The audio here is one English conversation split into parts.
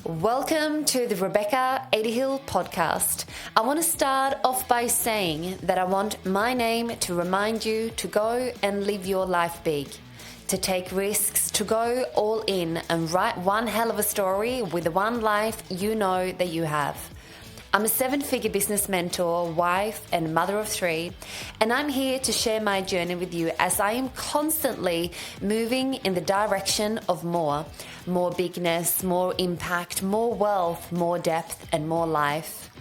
Welcome to the Rebecca Hill podcast. I want to start off by saying that I want my name to remind you to go and live your life big, to take risks, to go all in and write one hell of a story with the one life you know that you have. I'm a 7-figure business mentor, wife, and mother of 3, and I'm here to share my journey with you as I am constantly moving in the direction of more bigness, more impact, more wealth, more depth, and more life.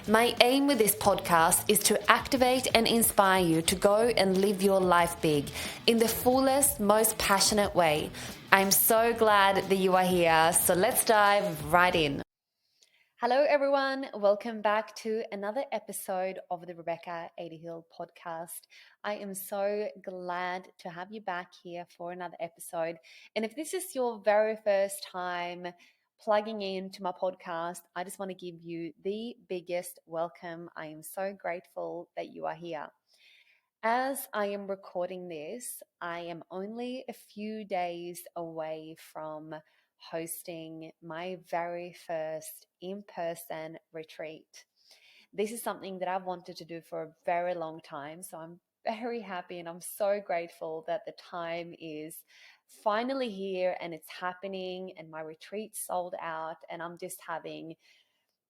My aim with this podcast is to activate and inspire you to go and live your life big in the fullest, most passionate way. I'm so glad that you are here, so let's dive right in. Hello, everyone. Welcome back to another episode of the Rebecca Hill podcast. I am so glad to have you back here for another episode. And if this is your very first time plugging into my podcast, I just want to give you the biggest welcome. I am so grateful that you are here. As I am recording this, I am only a few days away from hosting my very first in-person retreat. This is something that I've wanted to do for a very long time, so I'm very happy and I'm so grateful that the time is finally here and it's happening and my retreat sold out, and I'm just having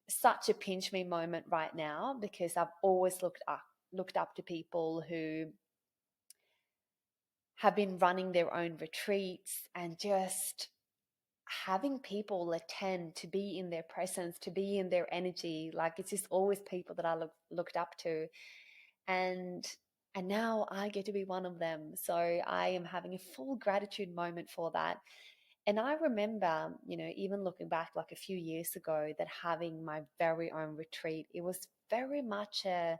such a pinch me moment right now because I've always looked up to people who have been running their own retreats and just having people attend, to be in their presence, to be in their energy. Like, it's just always people that I looked up to, and now I get to be one of them. So I am having a full gratitude moment for that. And I remember, even looking back like a few years ago, that having my very own retreat, it was very much a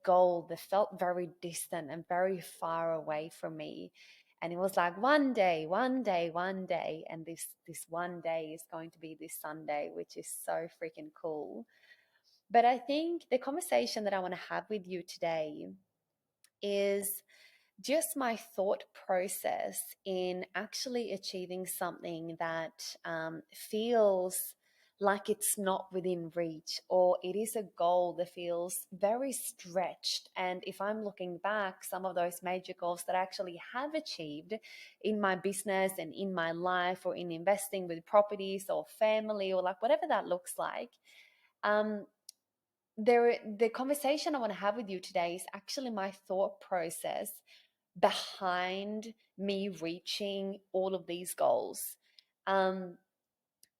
goal that felt very distant and very far away from me. And it was like one day, and this one day is going to be this Sunday, which is so freaking cool. But I think the conversation that I want to have with you today is just my thought process in actually achieving something that feels like it's not within reach, or it is a goal that feels very stretched. And if I'm looking back, some of those major goals that I actually have achieved in my business and in my life, or in investing with properties or family, or like whatever that looks like, the conversation I want to have with you today is actually my thought process behind me reaching all of these goals.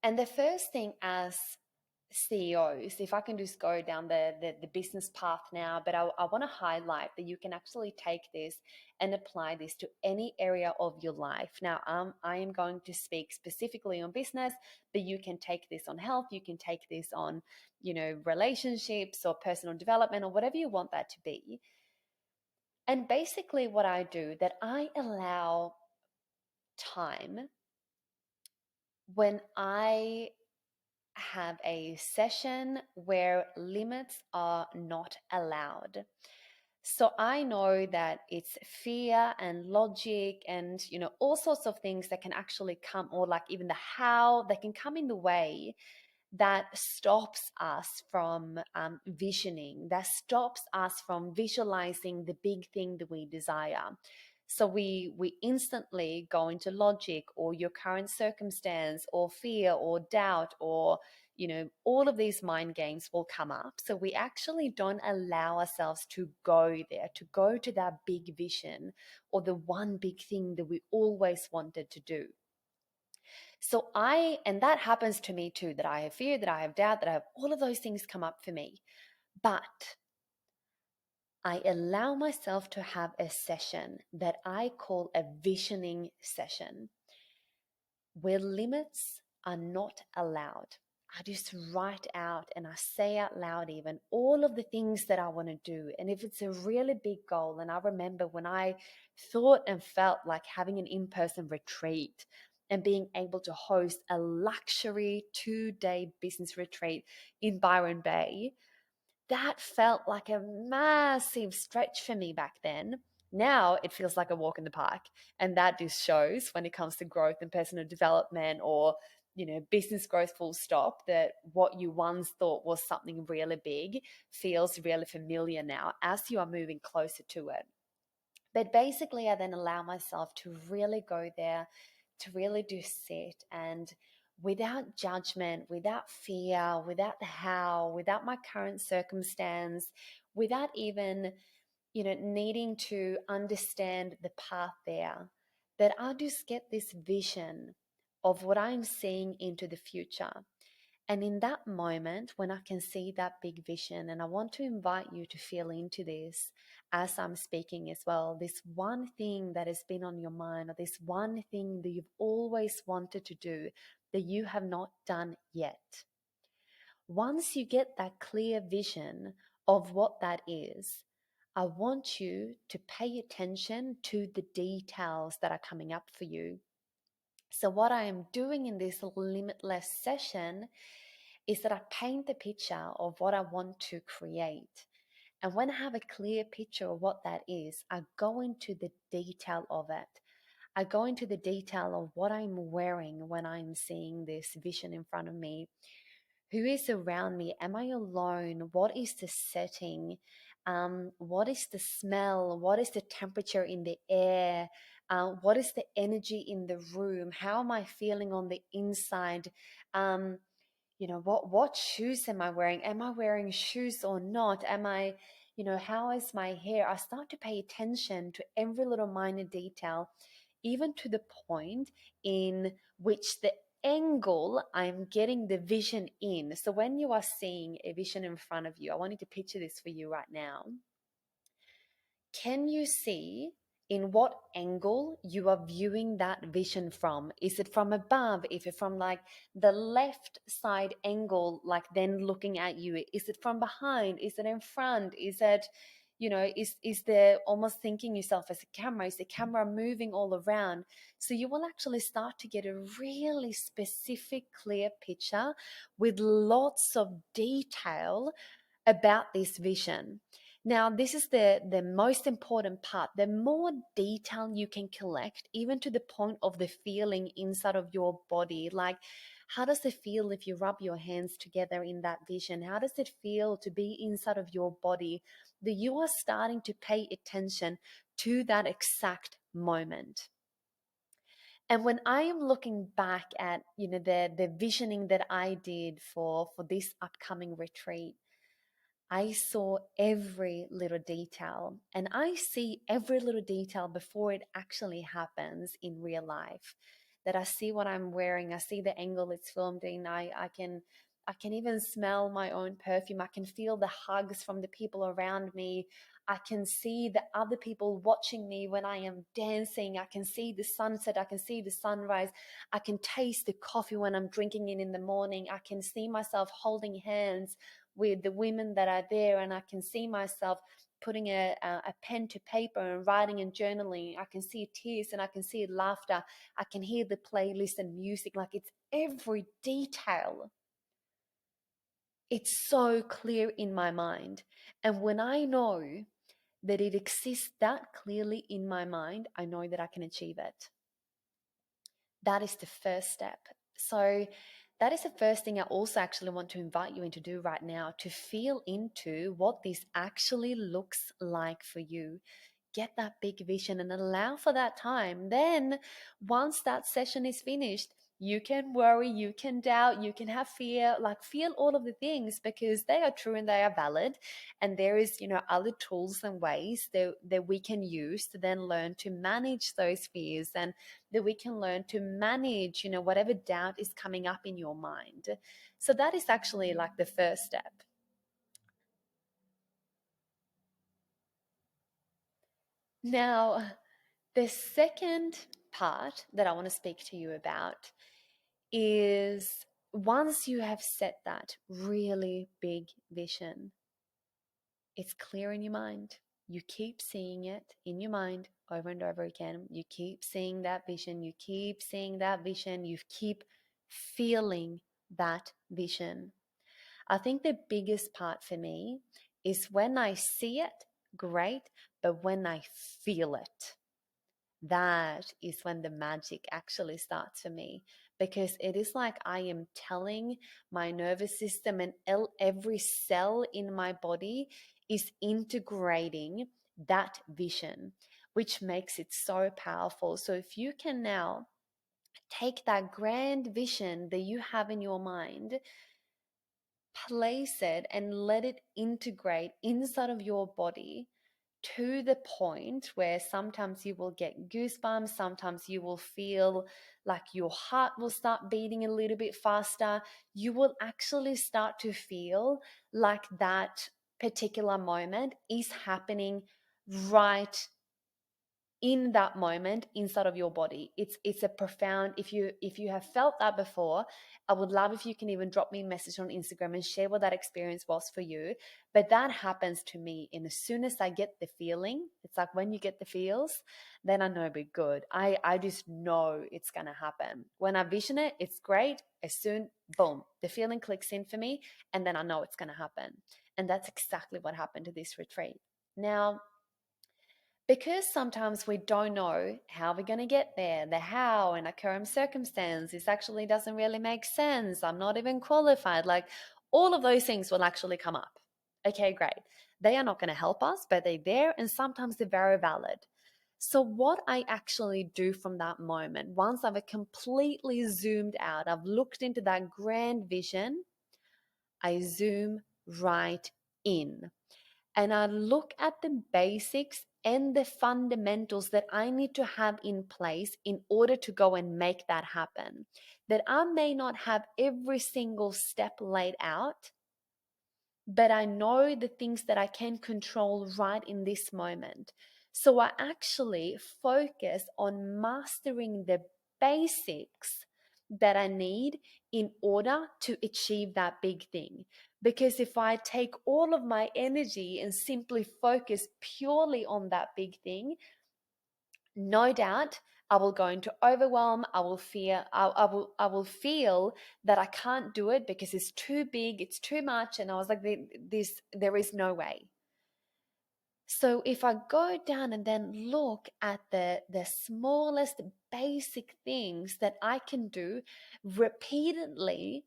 And the first thing, as CEOs, if I can just go down the business path now, but I want to highlight that you can actually take this and apply this to any area of your life. Now, I am going to speak specifically on business, but you can take this on health, you can take this on, relationships or personal development or whatever you want that to be. And basically what I do, that I allow time when I have a session where limits are not allowed. So I know that it's fear and logic and, all sorts of things that can actually come, or like even the how, that can come in the way, that stops us from visioning, that stops us from visualizing the big thing that we desire. So we instantly go into logic, or your current circumstance, or fear, or doubt, or all of these mind games will come up. So we actually don't allow ourselves to go there, to go to that big vision, or the one big thing that we always wanted to do. So and that happens to me too, that I have fear, that I have doubt, that I have all of those things come up for me. But I allow myself to have a session that I call a visioning session, where limits are not allowed. I just write out and I say out loud even all of the things that I want to do. And if it's a really big goal, and I remember when I thought and felt like having an in-person retreat and being able to host a luxury 2-day business retreat in Byron Bay, that felt like a massive stretch for me back then. Now it feels like a walk in the park. And that just shows when it comes to growth and personal development, or business growth full stop, that what you once thought was something really big feels really familiar now as you are moving closer to it. But basically, I then allow myself to really go there, to really do sit, and without judgment, without fear, without the how, without my current circumstance, without even, needing to understand the path there, that I just get this vision of what I'm seeing into the future. And in that moment, when I can see that big vision, and I want to invite you to feel into this as I'm speaking as well, this one thing that has been on your mind, or this one thing that you've always wanted to do that you have not done yet. Once you get that clear vision of what that is, I want you to pay attention to the details that are coming up for you. So, what I am doing in this limitless session is that I paint the picture of what I want to create. And when I have a clear picture of what that is, I go into the detail of it. I go into the detail of what I'm wearing when I'm seeing this vision in front of me. Who is around me? Am I alone? What is the setting? What is the smell? What is the temperature in the air? What is the energy in the room? How am I feeling on the inside? Um, what shoes am I wearing? Am I wearing shoes or not? Am I, how is my hair? I start to pay attention to every little minor detail, even to the point in which the angle I'm getting the vision in. So when you are seeing a vision in front of you, I want you to picture this for you right now. Can you see in what angle you are viewing that vision from? Is it from above? Is it from like the left side angle, like then looking at you? Is it from behind? Is it in front? Is it, is there almost thinking yourself as a camera? Is the camera moving all around? So you will actually start to get a really specific, clear picture with lots of detail about this vision. Now, this is the most important part. The more detail you can collect, even to the point of the feeling inside of your body, like how does it feel if you rub your hands together in that vision? How does it feel to be inside of your body? That you are starting to pay attention to that exact moment. And when I am looking back at, the visioning that I did for this upcoming retreat, I saw every little detail, and I see every little detail before it actually happens in real life. That I see what I'm wearing, I see the angle it's filmed in, I can even smell my own perfume. I can feel the hugs from the people around me. I can see the other people watching me when I am dancing. I can see the sunset. I can see the sunrise. I can taste the coffee when I'm drinking it in the morning. I can see myself holding hands with the women that are there, and I can see myself putting a pen to paper and writing and journaling. I can see tears and I can see laughter. I can hear the playlist and music. Like, it's every detail. It's so clear in my mind. And when I know that it exists that clearly in my mind, I know that I can achieve it. That is the first step. So that is the first thing I also actually want to invite you in to do right now, to feel into what this actually looks like for you. Get that big vision and allow for that time. Then once that session is finished, you can worry, you can doubt, you can have fear, like feel all of the things, because they are true and they are valid. And there is, other tools and ways that we can use to then learn to manage those fears, and that we can learn to manage, whatever doubt is coming up in your mind. So that is actually like the first step. Now, the second part that I want to speak to you about is, once you have set that really big vision, it's clear in your mind. You keep seeing it in your mind over and over again. You keep seeing that vision. You keep seeing that vision. You keep feeling that vision. I think the biggest part for me is when I see it, great, but when I feel it, that is when the magic actually starts for me, because it is like I am telling my nervous system and every cell in my body is integrating that vision, which makes it so powerful. So if you can now take that grand vision that you have in your mind, place it and let it integrate inside of your body to the point where sometimes you will get goosebumps, sometimes you will feel like your heart will start beating a little bit faster. You will actually start to feel like that particular moment is happening right in that moment inside of your body. It's a profound, if you have felt that before, I would love if you can even drop me a message on Instagram and share what that experience was for you. But that happens to me, and as soon as I get the feeling, it's like when you get the feels, then I know we're good. I just know it's gonna happen. When I vision it, it's great. As soon, boom, the feeling clicks in for me, and then I know it's gonna happen. And that's exactly what happened to this retreat. Now, because sometimes we don't know how we're going to get there, the how in a current circumstance, this actually doesn't really make sense. I'm not even qualified. Like, all of those things will actually come up. Okay, great. They are not going to help us, but they're there, and sometimes they're very valid. So, what I actually do from that moment, once I've completely zoomed out, I've looked into that grand vision, I zoom right in and I look at the basics and the fundamentals that I need to have in place in order to go and make that happen. That I may not have every single step laid out, but I know the things that I can control right in this moment. So I actually focus on mastering the basics that I need in order to achieve that big thing. Because if I take all of my energy and simply focus purely on that big thing, no doubt I will go into overwhelm. I will feel that I can't do it because it's too big, it's too much. And I was like, there is no way. So if I go down and then look at the smallest basic things that I can do repeatedly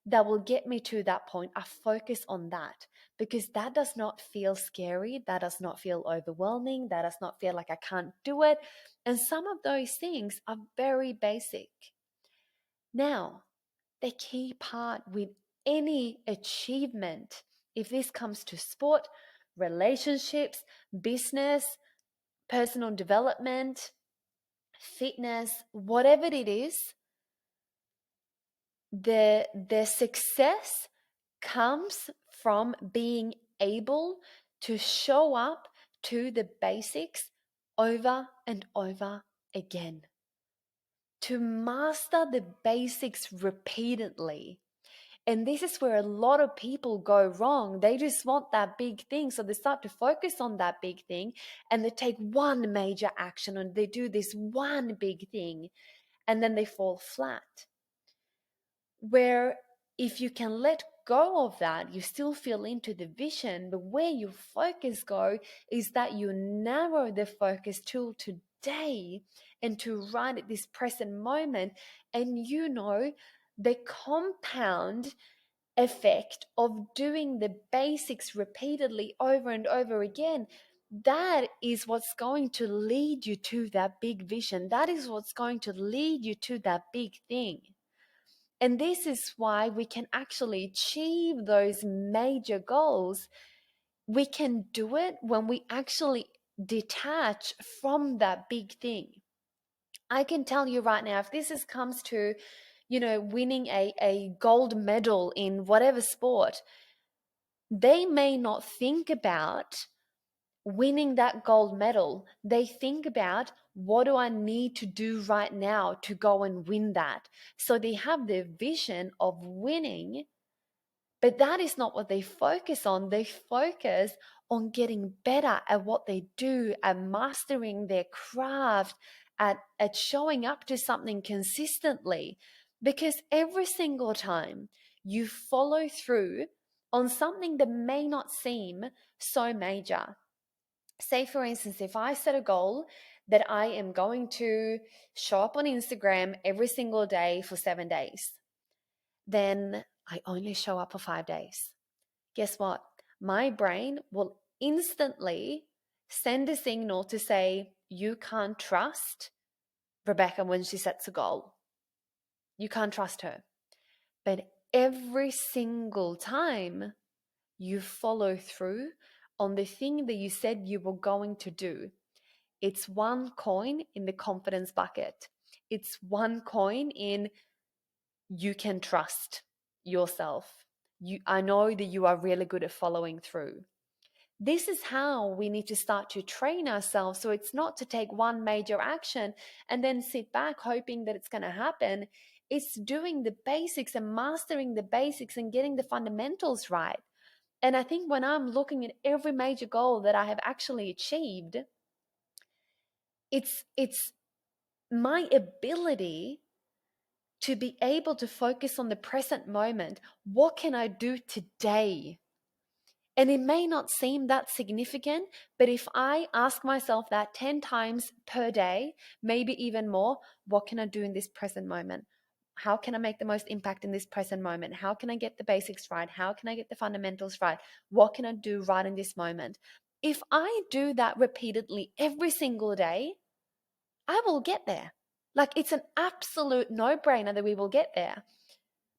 that will get me to that point, I focus on that, because that does not feel scary, that does not feel overwhelming, that does not feel like I can't do it. And some of those things are very basic. Now, the key part with any achievement, if this comes to sport, relationships, business, personal development, fitness, whatever it is, the success comes from being able to show up to the basics over and over again. To master the basics repeatedly. And this is where a lot of people go wrong. They just want that big thing. So they start to focus on that big thing and they take one major action and they do this one big thing and then they fall flat. Where if you can let go of that, you still feel into the vision, but where your focus go is that you narrow the focus to today and to right at this present moment. And you know the compound effect of doing the basics repeatedly over and over again, that is what's going to lead you to that big vision. That is what's going to lead you to that big thing. And this is why we can actually achieve those major goals. We can do it when we actually detach from that big thing. I can tell you right now, if comes to, winning a gold medal in whatever sport, they may not think about winning that gold medal. They think about, what do I need to do right now to go and win that? So they have the vision of winning, but that is not what they focus on. They focus on getting better at what they do, at mastering their craft, at showing up to something consistently. Because every single time you follow through on something that may not seem so major, say for instance, if I set a goal that I am going to show up on Instagram every single day for 7 days. Then I only show up for 5 days. Guess what? My brain will instantly send a signal to say, you can't trust Rebecca when she sets a goal. You can't trust her. But every single time you follow through on the thing that you said you were going to do, it's one coin in the confidence bucket. It's one coin in you can trust yourself. I know that you are really good at following through. This is how we need to start to train ourselves. So it's not to take one major action and then sit back hoping that it's going to happen. It's doing the basics and mastering the basics and getting the fundamentals right. And I think when I'm looking at every major goal that I have actually achieved, it's my ability to be able to focus on the present moment. What can I do today? And it may not seem that significant, but if I ask myself that 10 times per day, maybe even more, what can I do in this present moment? How can I make the most impact in this present moment? How can I get the basics right? How can I get the fundamentals right? What can I do right in this moment? If I do that repeatedly every single day, I will get there. Like, it's an absolute no brainer that we will get there.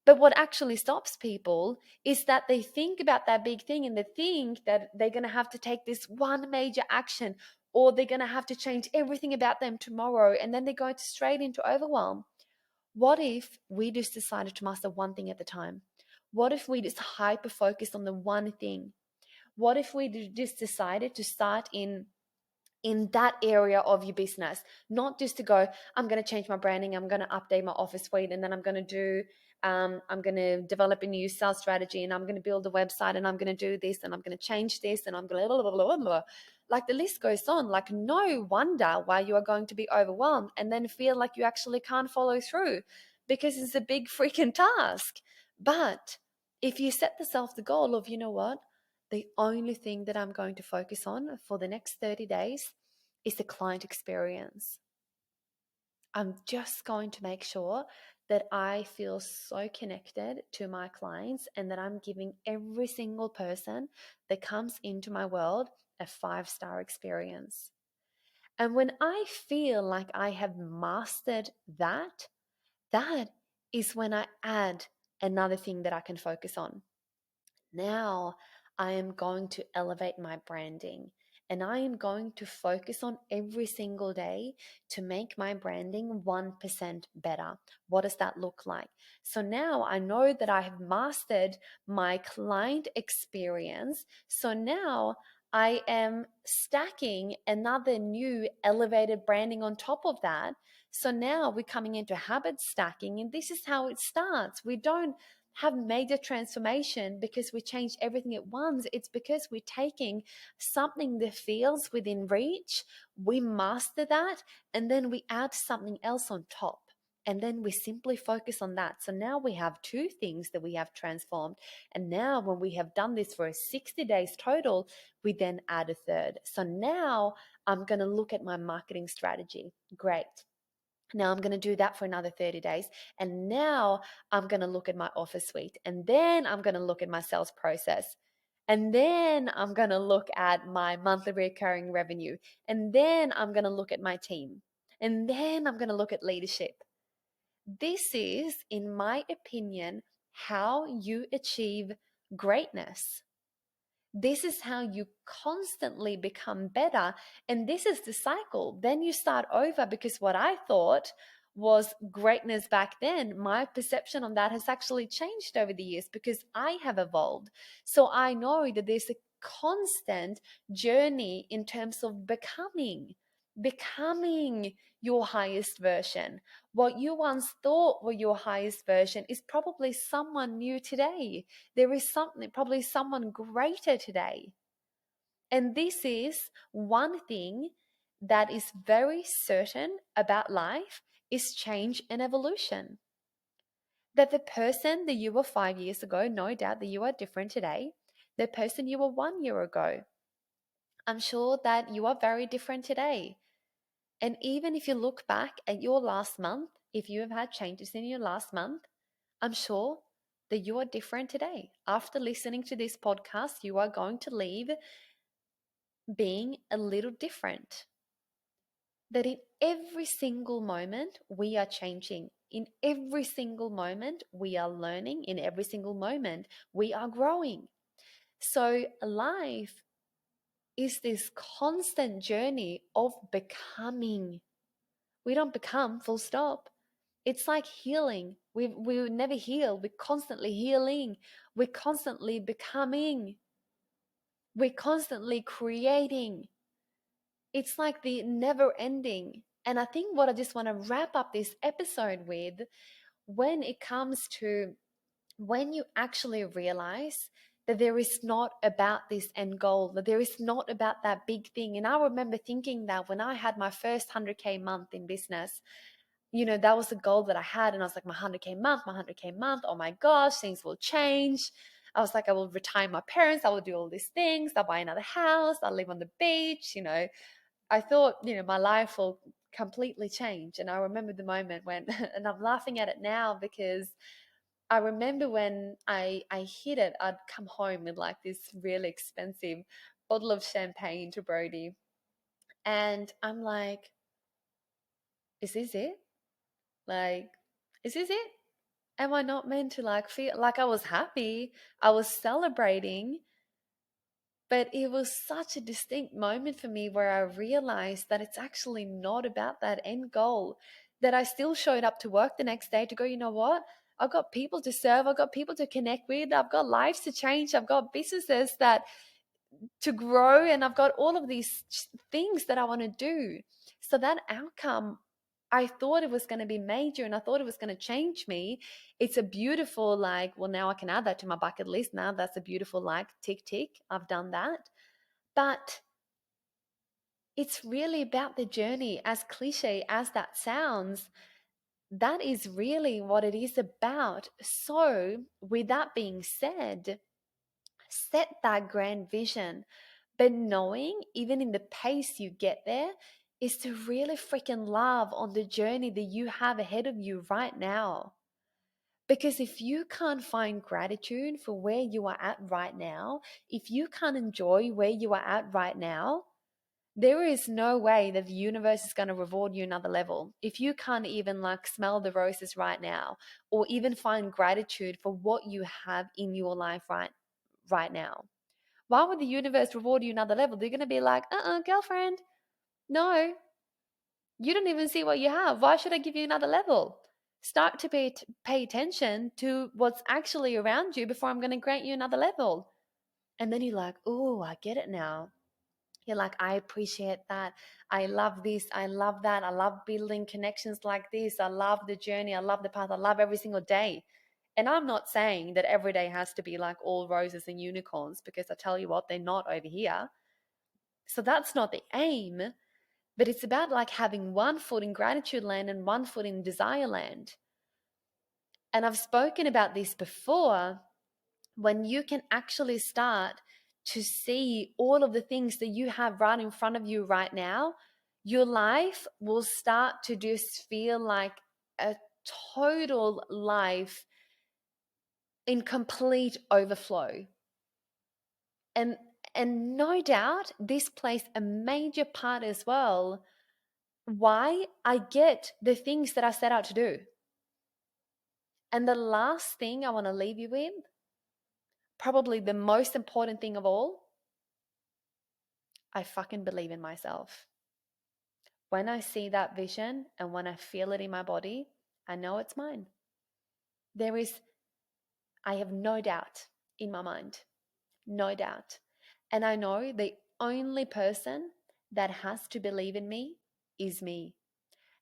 But what actually stops people is that they think about that big thing and they think that they're going to have to take this one major action, or they're going to have to change everything about them tomorrow, and then they're going straight into overwhelm. What if we just decided to master one thing at a time? What if we just hyper focused on the one thing? What if we just decided to start in that area of your business, not just to go, I'm going to change my branding, I'm going to update my office suite, and then I'm going to I'm going to develop a new sales strategy, and I'm going to build a website, and I'm going to do this, and I'm going to change this, and I'm going to blah, blah, blah, blah. Like, the list goes on. Like, no wonder why you are going to be overwhelmed and then feel like you actually can't follow through, because it's a big freaking task. But if you set yourself the goal of, you know what, the only thing that I'm going to focus on for the next 30 days is the client experience. I'm just going to make sure that I feel so connected to my clients and that I'm giving every single person that comes into my world a 5-star experience. And when I feel like I have mastered that, that is when I add another thing that I can focus on. Now I am going to elevate my branding, and I am going to focus on every single day to make my branding 1% better. What does that look like? So now I know that I have mastered my client experience. So now I am stacking another new elevated branding on top of that. So now we're coming into habit stacking, and this is how it starts. We don't have major transformation because we change everything at once. It's because we're taking something that feels within reach, we master that, and then we add something else on top. And then we simply focus on that. So now we have 2 things that we have transformed. And now, when we have done this for 60 days total, we then add a third. So now I'm going to look at my marketing strategy. Great. Now I'm going to do that for another 30 days. And now I'm going to look at my office suite. And then I'm going to look at my sales process. And then I'm going to look at my monthly recurring revenue. And then I'm going to look at my team. And then I'm going to look at leadership. This is, in my opinion, how you achieve greatness. This is how you constantly become better. And this is the cycle. Then you start over, because what I thought was greatness back then, my perception on that has actually changed over the years because I have evolved. So I know that there's a constant journey in terms of becoming your highest version. What you once thought were your highest version is probably someone new today. There is something, probably someone greater today. And this is one thing that is very certain about life, is change and evolution. That the person that you were 5 years ago, no doubt that you are different today. The person you were 1 year ago, I'm sure that you are very different today. And even if you look back at your last month, if you have had changes in your last month, I'm sure that you are different today. After listening to this podcast, you are going to leave being a little different. That in every single moment, we are changing. In every single moment, we are learning. In every single moment, we are growing. So, life is this constant journey of becoming. We don't become, full stop. It's like healing. We never heal. We're constantly healing. We're constantly becoming. We're constantly creating. It's like the never ending. And I think what I just want to wrap up this episode with, when it comes to when you actually realize that there is not about this end goal, that there is not about that big thing. And I remember thinking that when I had my first 100K month in business, that was the goal that I had. And I was like, my 100K month, my 100K month. Oh my gosh, things will change. I was like, I will retire my parents. I will do all these things. I'll buy another house. I'll live on the beach. I thought, my life will completely change. And I remember the moment when, and I'm laughing at it now because I remember when I hit it, I'd come home with like this really expensive bottle of champagne to Brody. And I'm like, is this it? Like, is this it? Am I not meant to like feel like I was happy? I was celebrating, but it was such a distinct moment for me where I realized that it's actually not about that end goal. That I still showed up to work the next day to go, you know what? I've got people to serve, I've got people to connect with, I've got lives to change, I've got businesses that to grow, and I've got all of these things that I want to do. So that outcome, I thought it was going to be major and I thought it was going to change me. It's a beautiful, like, well, now I can add that to my bucket list. Now that's a beautiful, like, tick, tick. I've done that. But it's really about the journey, as cliche as that sounds. That is really what it is about. So, with that being said, set that grand vision, but knowing even in the pace you get there is to really freaking love on the journey that you have ahead of you right now. Because if you can't find gratitude for where you are at right now, if you can't enjoy where you are at right now, there is no way that the universe is going to reward you another level. If you can't even like smell the roses right now, or even find gratitude for what you have in your life right now, why would the universe reward you another level? They're going to be like, girlfriend, no, you don't even see what you have. Why should I give you another level? Start to pay attention to what's actually around you before I'm going to grant you another level. And then you're like, oh, I get it now. You're like, I appreciate that. I love this. I love that. I love building connections like this. I love the journey. I love the path. I love every single day. And I'm not saying that every day has to be like all roses and unicorns, because I tell you what, they're not over here. So that's not the aim, but it's about like having one foot in gratitude land and one foot in desire land. And I've spoken about this before. When you can actually start to see all of the things that you have right in front of you right now, your life will start to just feel like a total life in complete overflow. And and no doubt this plays a major part as well why I get the things that I set out to do. And the last thing I want to leave you with, probably the most important thing of all, I fucking believe in myself. When I see that vision and when I feel it in my body, I know it's mine. I have no doubt in my mind, no doubt. And I know the only person that has to believe in me is me.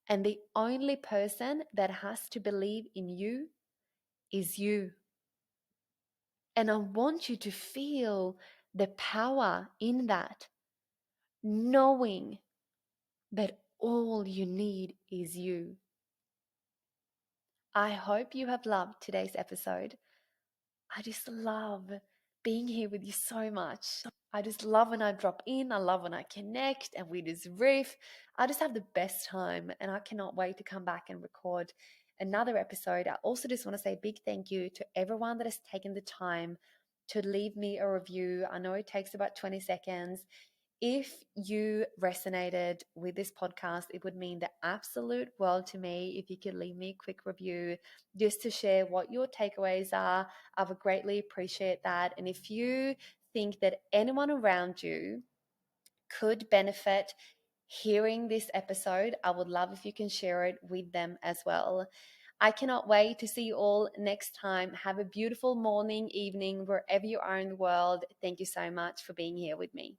And the only person that has to believe in you is you. And I want you to feel the power in that, knowing that all you need is you. I hope you have loved today's episode. I just love being here with you so much. I just love when I drop in. I love when I connect and we just riff. I just have the best time and I cannot wait to come back and record another episode. I also just want to say a big thank you to everyone that has taken the time to leave me a review. I know it takes about 20 seconds. If you resonated with this podcast, it would mean the absolute world to me if you could leave me a quick review just to share what your takeaways are. I would greatly appreciate that. And if you think that anyone around you could benefit hearing this episode, I would love if you can share it with them as well. I cannot wait to see you all next time. Have a beautiful morning, evening, wherever you are in the world. Thank you so much for being here with me.